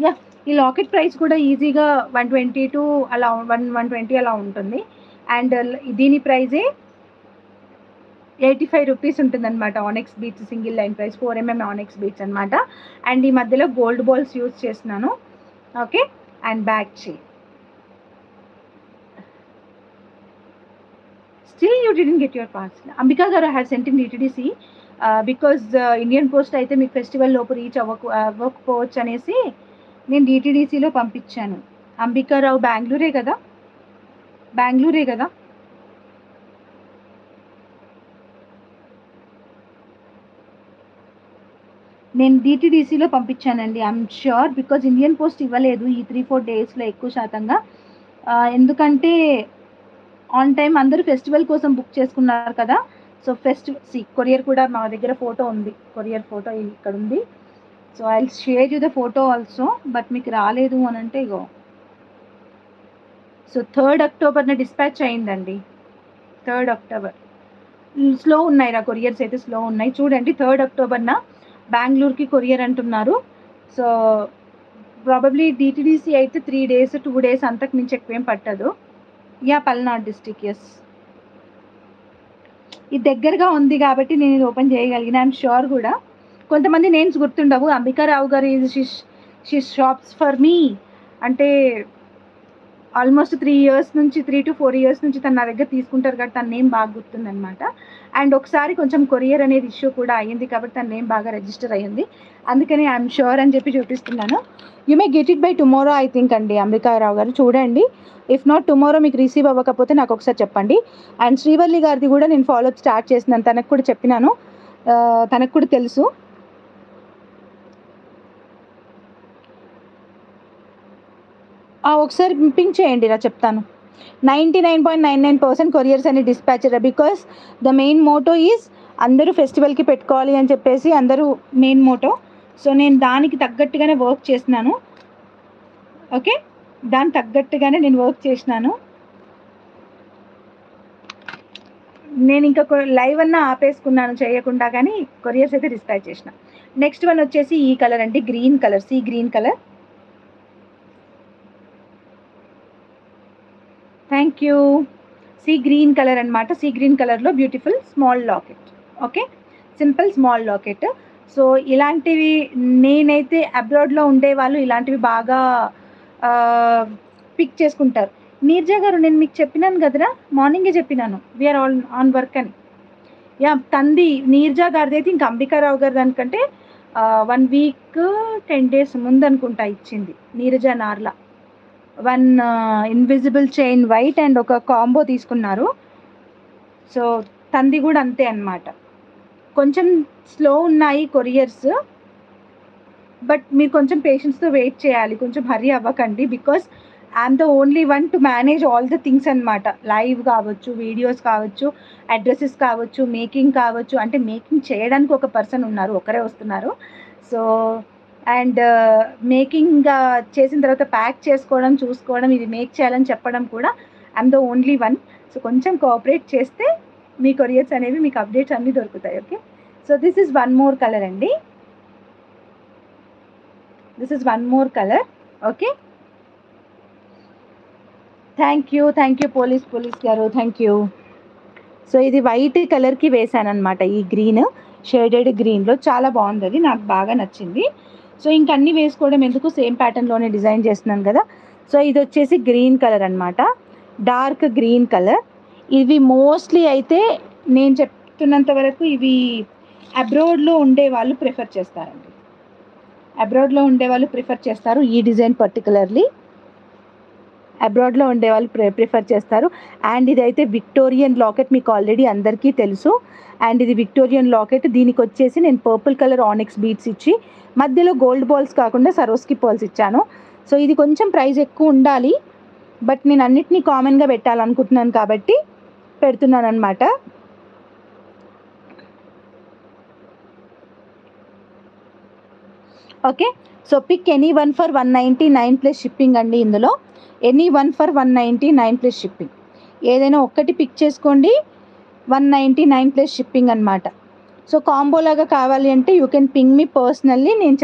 Yeah, ఈ locket price కూడా ఈజీగా 120 టు అలా 120 అలా ఉంటుంది. అండ్ దీని ప్రైజే 85 రూపీస్ ఉంటుందన్నమాట. Onyx beads single line price 4mm onyx beads అనమాట. అండ్ ఈ మధ్యలో గోల్డ్ బాల్స్ యూజ్ చేస్తున్నాను. Okay, and back chain. Still you didn't get your parcel. Ambika గారు had sent in DTDC because Indian post అయితే మీకు festival లోపు reach అవ్వకపోవచ్చు అనేసి నేను DTDCలో పంపించాను. అంబికారావు బెంగళూరే కదా? బెంగళూరే కదా? నేను DTDCలో పంపించానండి. I'm sure, because Indian post ఇవ్వలేదు ఈ 3-4 డేస్లో ఎక్కువ శాతంగా. ఎందుకంటే ఆన్ టైం అందరూ ఫెస్టివల్ కోసం బుక్ చేసుకున్నారు కదా. సో కొరియర్ కూడా మా దగ్గర ఫోటో ఉంది, కొరియర్ ఫోటో ఇక్కడ ఉంది. So I will share you the photo also. But మీకు రాలేదు అని అంటే ఇగో. సో 3rd అక్టోబర్న డిస్పాచ్ అయిందండి. 3rd October. స్లో ఉన్నాయి రా కొరియర్స్ అయితే, స్లో ఉన్నాయి చూడండి. 3rd అక్టోబర్న బెంగళూరుకి కొరియర్ అంటున్నారు. సో ప్రాబబ్లీ DTDC అయితే 3 days 2 days అంతకు మించి ఎక్కువేం పట్టదు. Yeah, Palnadu district. ఎస్, ఇది దగ్గరగా ఉంది కాబట్టి నేను ఇది ఓపెన్ చేయగలిగిన. ఐఎమ్ ష్యూర్ కూడా కొంతమంది నేమ్స్ గుర్తుండవు. అంబికారావు గారు షీ షాప్స్ ఫర్ మీ అంటే ఆల్మోస్ట్ 3 years నుంచి 3 to 4 years నుంచి తను నా దగ్గర తీసుకుంటారు కాబట్టి తన నేమ్ బాగా గుర్తుందనమాట. అండ్ ఒకసారి కొంచెం కొరియర్ అనేది ఇష్యూ కూడా అయ్యింది కాబట్టి తన నేమ్ బాగా రిజిస్టర్ అయ్యింది. అందుకని ఐఎమ్ ష్యూర్ అని చెప్పి చూపిస్తున్నాను. You may get it by tomorrow I think అండి. అంబికారావు గారు చూడండి. ఇఫ్ నాట్ టుమారో మీకు రిసీవ్ అవ్వకపోతే నాకు ఒకసారి చెప్పండి. అండ్ శ్రీవల్లి గారిది కూడా నేను ఫాలోఅప్ స్టార్ట్ చేసినాను. తనకు కూడా చెప్పినాను, తనకు కూడా తెలుసు. ఒకసారి పింక్ చేయండి రా, చెప్తాను. 99.99% కొరియర్స్ అని dispatcher, because the main motto is అందరూ ఫెస్టివల్కి పెట్టుకోవాలి అని చెప్పేసి అందరూ మెయిన్ మోటో. సో నేను దానికి తగ్గట్టుగానే వర్క్ చేసినాను. ఓకే, దానికి తగ్గట్టుగానే నేను వర్క్ చేసినాను. నేను ఇంకా లైవ్ అన్నా ఆపేసుకున్నాను చేయకుండా, కానీ కొరియర్స్ అయితే డిస్పాచ్ చేసిన. నెక్స్ట్ వన్ వచ్చేసి ఈ కలర్ అండి, green colour, sea green colour. Thank you. Sea green colour అనమాట. సీ గ్రీన్ కలర్లో beautiful small locket. Okay, simple small locket. So ఇలాంటివి నేనైతే అబ్రాడ్లో ఉండేవాళ్ళు ఇలాంటివి బాగా పిక్ చేసుకుంటారు. నీర్జా గారు నేను మీకు చెప్పినాను కదరా, మార్నింగే చెప్పినాను వీఆర్ ఆన్ వర్క్ అని. యా, తంది నీర్జా గారిది అయితే ఇంకా అంబికారావు గారి దానికంటే 1 week 10 days ముందు అనుకుంటా ఇచ్చింది. Neeraja Narla 1 invisible chain white and ఒక కాంబో తీసుకున్నారు. సో తంది కూడా అంతే అన్నమాట. కొంచెం స్లో ఉన్నాయి కొరియర్స్, బట్ మీరు కొంచెం పేషెన్స్తో వెయిట్ చేయాలి. కొంచెం హరీ అవ్వకండి, because I'm the only one to manage all the things అనమాట. లైవ్ కావచ్చు, వీడియోస్ కావచ్చు, అడ్రసెస్ కావచ్చు, మేకింగ్ కావచ్చు. అంటే మేకింగ్ చేయడానికి ఒక పర్సన్ ఉన్నారు, ఒకరే వస్తున్నారు. సో అండ్ మేకింగ్ చేసిన తర్వాత ప్యాక్ చేసుకోవడం, చూసుకోవడం, ఇది మేక్ చేయాలని చెప్పడం కూడా I'm the only one. So కొంచెం కోఆపరేట్ చేస్తే మీ కొరియర్స్ అనేవి మీకు అప్డేట్స్ అన్నీ దొరుకుతాయి. Okay, so this is one more colour అండి. This is one more colour. Okay, thank you police గారు, థ్యాంక్ యూ. సో ఇది వైట్ కలర్కి వేసాను అనమాట. ఈ గ్రీన్ షేడెడ్ గ్రీన్లో చాలా బాగుంది, అది నాకు బాగా నచ్చింది. సో ఇంక అన్నీ వేసుకోవడం ఎందుకు, సేమ్ ప్యాటర్న్లోనే డిజైన్ చేస్తున్నాను కదా. సో ఇది వచ్చేసి గ్రీన్ కలర్ అనమాట, డార్క్ గ్రీన్ కలర్. ఇవి మోస్ట్లీ అయితే నేను చెప్తున్నంత వరకు ఇవి అబ్రాడ్లో ఉండే వాళ్ళు ప్రిఫర్ చేస్తారండి. అబ్రాడ్లో ఉండే వాళ్ళు ప్రిఫర్ చేస్తారు ఈ డిజైన్ పర్టికులర్లీ. అబ్రాడ్లో ఉండే వాళ్ళు ప్రిఫర్ చేస్తారు. అండ్ ఇదైతే విక్టోరియన్ లాకెట్, మీకు ఆల్రెడీ అందరికీ తెలుసు. అండ్ ఇది విక్టోరియన్ లాకెట్. దీనికి వచ్చేసి నేను పర్పుల్ కలర్ ఆనిక్స్ బీడ్స్ ఇచ్చి మధ్యలో గోల్డ్ బాల్స్ కాకుండా సరోస్కి పర్ల్స్ ఇచ్చాను. సో ఇది కొంచెం ప్రైస్ ఎక్కువ ఉండాలి, బట్ నేను అన్నిటినీ కామన్గా పెట్టాలనుకుంటున్నాను కాబట్టి పెడుతున్నాను అనమాట. Okay, so pick any one for 199 plus shipping అండి. ఇందులో any one for 199 plus shipping. ఏదైనా ఒక్కటి పిక్ చేసుకోండి, 199 ప్లస్ షిప్పింగ్ అనమాట. సో కాంబో లాగా కావాలి అంటే you can ping me personally, నేను